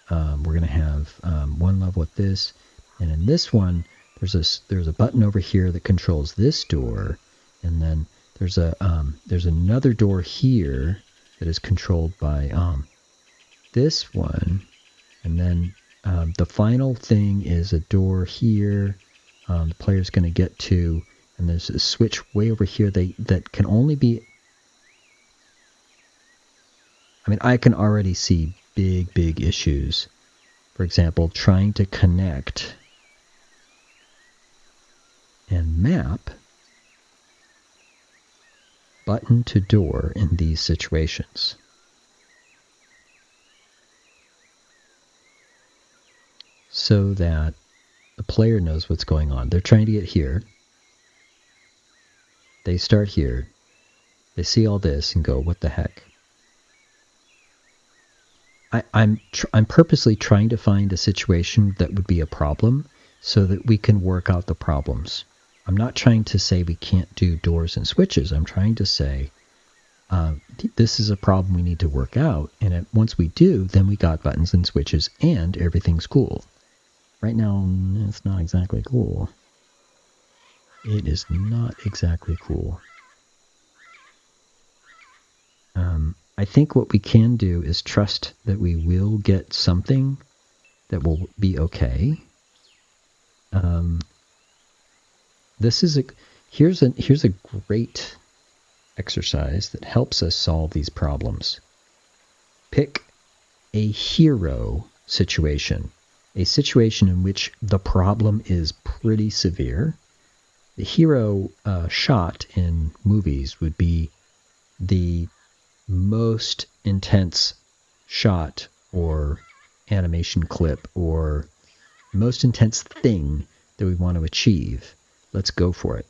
[SPEAKER 1] We're going to have one level with this, and in this one, there's a button over here that controls this door, and then there's another door here that is controlled by this one, and then the final thing is a door here. The player's going to get to, and there's a switch way over here that can only be. I mean, I can already see big issues. For example, trying to connect and map button to door in these situations. So that the player knows what's going on. They're trying to get here. They start here. They see all this and go, what the heck? I'm purposely trying to find a situation that would be a problem so that we can work out the problems. I'm not trying to say we can't do doors and switches. I'm trying to say this is a problem we need to work out. And once we do, then we got buttons and switches and everything's cool. Right now, it's not exactly cool. It is not exactly cool. I think what we can do is trust that we will get something that will be okay. Here's a great exercise that helps us solve these problems. Pick a hero situation, a situation in which the problem is pretty severe. The hero shot in movies would be the most intense shot or animation clip or most intense thing that we want to achieve. Let's go for it.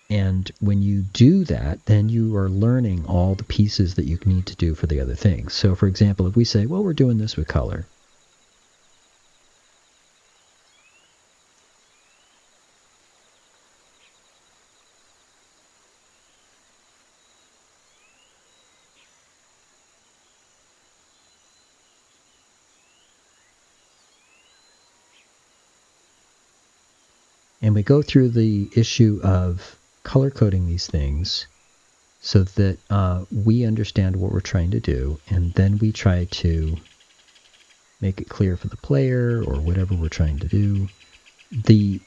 [SPEAKER 1] And when you do that, then you are learning all the pieces that you need to do for the other things. So for example, if we say, well, we're doing this with color. And we go through the issue of color coding these things so that we understand what we're trying to do, and then we try to make it clear for the player or whatever we're trying to do. The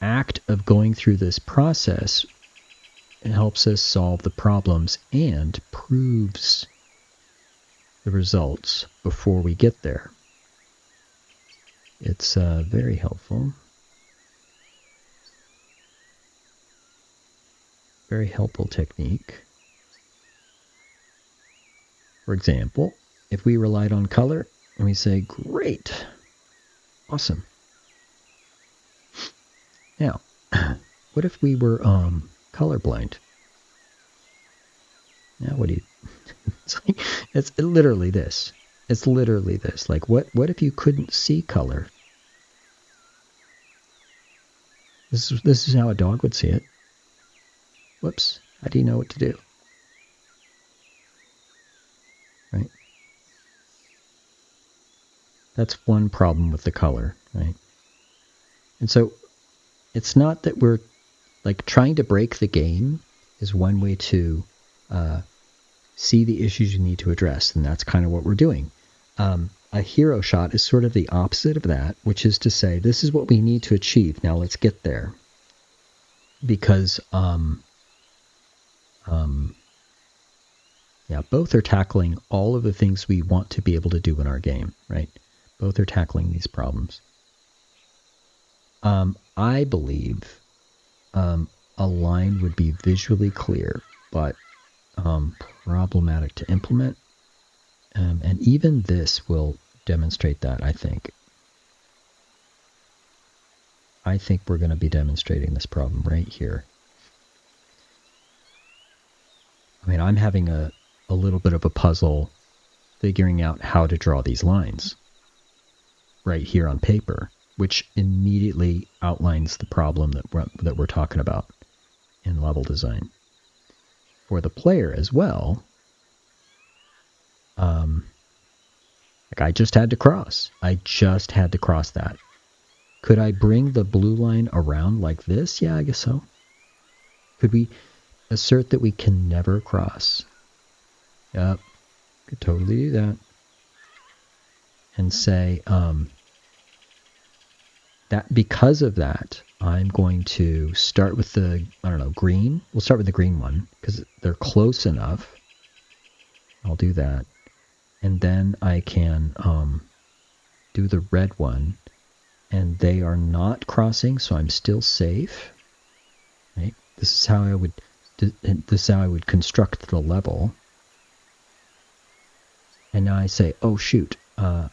[SPEAKER 1] act of going through this process helps us solve the problems and proves the results before we get there. It's very helpful. Very helpful technique. For example, if we relied on color and we say, great, awesome. Now, what if we were colorblind? Now what do you... it's literally this. It's literally this. Like, what if you couldn't see color? This is how a dog would see it. Whoops. How do you know what to do? Right? That's one problem with the color, right? And so it's not that we're like trying to break the game is one way to see the issues you need to address, and that's kind of what we're doing. A hero shot is sort of the opposite of that, which is to say, this is what we need to achieve. Now let's get there. Because yeah, both are tackling all of the things we want to be able to do in our game, right? Both are tackling these problems. I believe a line would be visually clear, but problematic to implement. And even this will demonstrate that, I think. I think we're going to be demonstrating this problem right here. I mean, I'm having a little bit of a puzzle figuring out how to draw these lines right here on paper, which immediately outlines the problem that we're talking about in level design. For the player as well, I just had to cross. I just had to cross that. Could I bring the blue line around like this? Yeah, I guess so. Could we assert that we can never cross? Yep, could totally do that. And say that because of that, I'm going to start with the, I don't know, green. We'll start with the green one because they're close enough. I'll do that. And then I can do the red one. And they are not crossing, so I'm still safe. Right? This is how I would construct the level. And now I say, oh shoot, I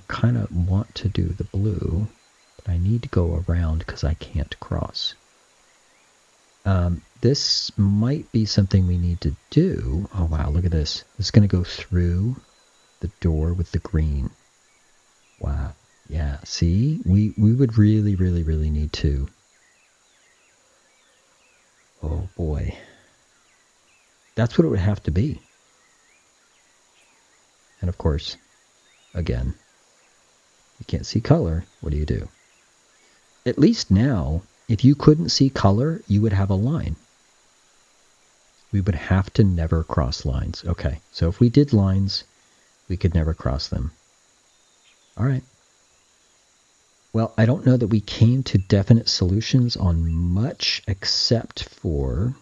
[SPEAKER 1] kind of want to do the blue, but I need to go around because I can't cross. This might be something we need to do. Oh wow, look at this. It's going to go through the door with the green. Wow. Yeah, see? We would really, really, really need to. Oh boy. That's what it would have to be. And of course, again, you can't see color. What do? At least now, if you couldn't see color, you would have a line. We would have to never cross lines. Okay, so if we did lines, we could never cross them. All right. Well, I don't know that we came to definite solutions on much except for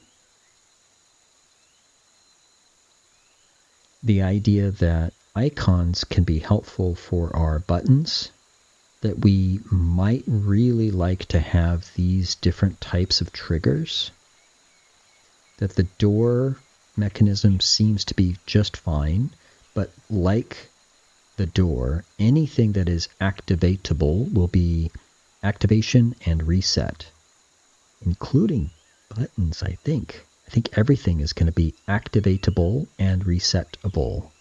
[SPEAKER 1] the idea that icons can be helpful for our buttons, that we might really like to have these different types of triggers, that the door mechanism seems to be just fine, but like the door, anything that is activatable will be activation and reset, including buttons, I think. I think everything is going to be activatable and resetable.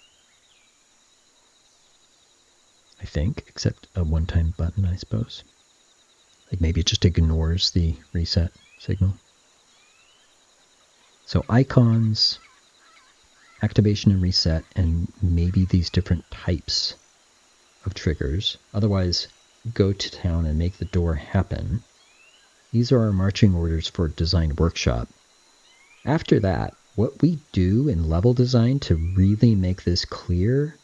[SPEAKER 1] I think, except a one-time button, I suppose. Like maybe it just ignores the reset signal. So icons, activation and reset, and maybe these different types of triggers. Otherwise, go to town and make the door happen. These are our marching orders for Design Workshop. After that, what we do in level design to really make this clear,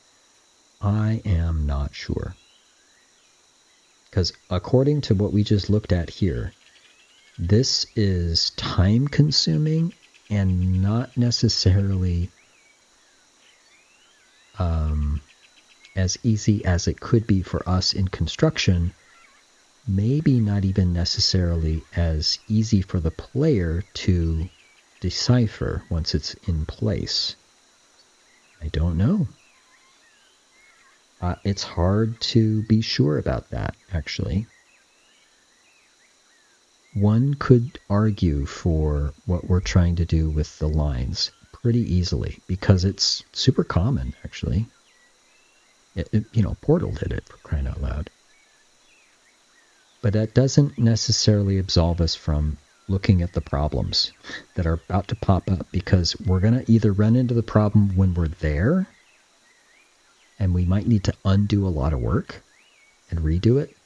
[SPEAKER 1] I am not sure. Because according to what we just looked at here, this is time consuming and not necessarily as easy as it could be for us in construction, maybe not even necessarily as easy for the player to decipher once it's in place. I don't know. It's hard to be sure about that, actually. One could argue for what we're trying to do with the lines pretty easily because it's super common, actually. Portal did it, for crying out loud. But that doesn't necessarily absolve us from looking at the problems that are about to pop up, because we're going to either run into the problem when we're there, and we might need to undo a lot of work and redo it,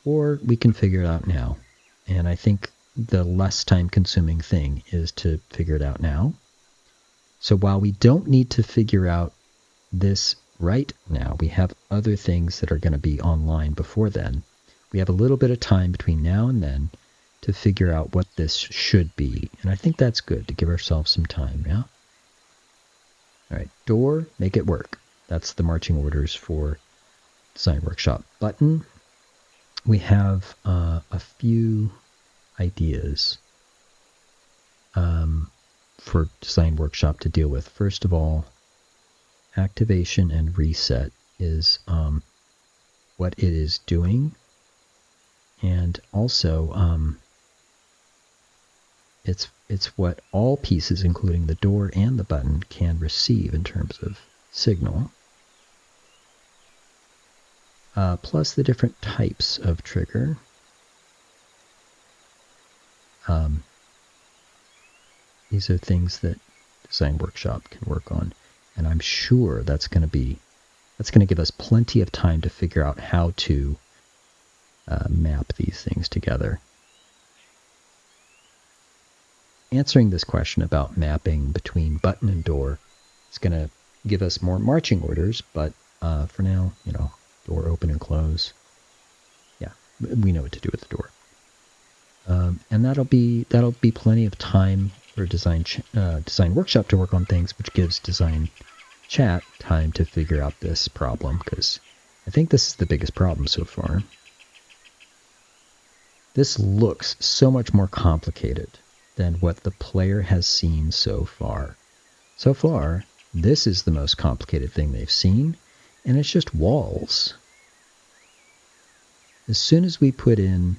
[SPEAKER 1] or we can figure it out now. And I think the less time-consuming thing is to figure it out now. So while we don't need to figure out this right now, we have other things that are going to be online before then. We have a little bit of time between now and then to figure out what this should be. And I think that's good to give ourselves some time, yeah? All right, door, make it work. That's the marching orders for Design Workshop. Button, we have a few ideas for Design Workshop to deal with. First of all, activation and reset is what it is doing. And also, it's what all pieces, including the door and the button, can receive in terms of signal. Plus the different types of trigger. These are things that Design Workshop can work on. And I'm sure that's going to be That's going to give us plenty of time to figure out how to map these things together. Answering this question about mapping between button and door is going to give us more marching orders, but for now, door open and close. Yeah, we know what to do with the door. And that'll be plenty of time for design workshop to work on things, which gives design chat time to figure out this problem, because I think this is the biggest problem so far. This looks so much more complicated than what the player has seen so far. So far, this is the most complicated thing they've seen, and it's just walls. As soon as we put in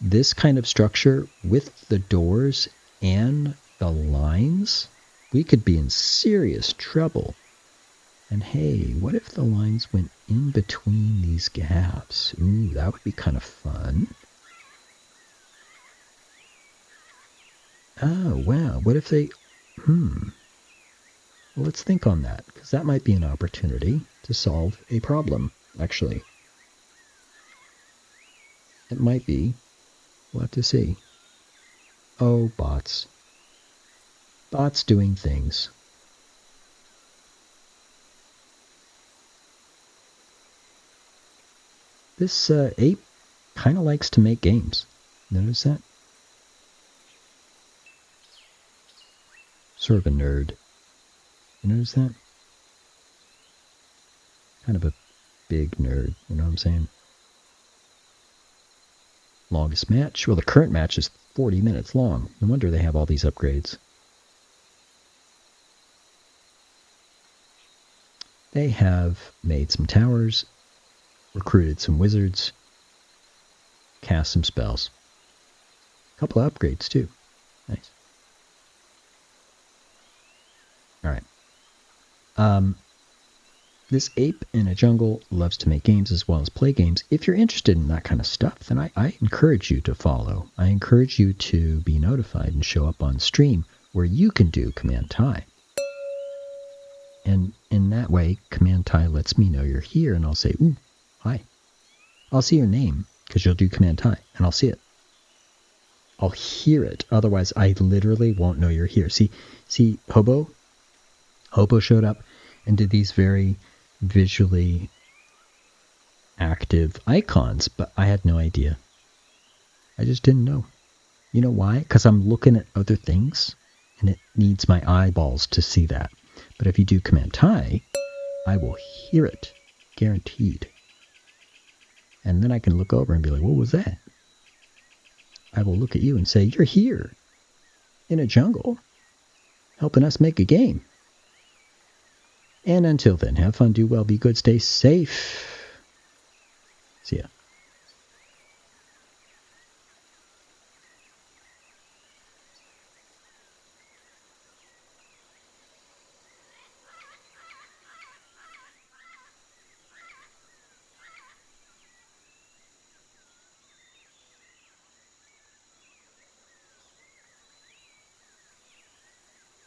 [SPEAKER 1] this kind of structure with the doors and the lines, we could be in serious trouble. And hey, what if the lines went in between these gaps? Ooh, that would be kind of fun. Oh, wow, what if they... Well, let's think on that, because that might be an opportunity to solve a problem, actually. It might be. We'll have to see. Oh, bots. Bots doing things. This ape kind of likes to make games. Notice that? Sort of a nerd. You notice that? Kind of a big nerd, you know what I'm saying? Longest match? Well, the current match is 40 minutes long. No wonder they have all these upgrades. They have made some towers, recruited some wizards, cast some spells. A couple of upgrades, too. Nice. Alright. This ape in a jungle loves to make games as well as play games. If you're interested in that kind of stuff, then I encourage you to follow. I encourage you to be notified and show up on stream where you can do Command Tie. And in that way, Command Tie lets me know you're here, and I'll say, ooh, hi. I'll see your name, because you'll do Command Tie, and I'll see it. I'll hear it. Otherwise, I literally won't know you're here. See, Hobo? Hobo showed up and did these very visually active icons, but I had no idea. I just didn't know. You know why? Because I'm looking at other things, and it needs my eyeballs to see that. But if you do Command Tie, I will hear it, guaranteed. And then I can look over and be like, what was that? I will look at you and say, you're here, in a jungle, helping us make a game. And until then, have fun, do well, be good, stay safe. See ya.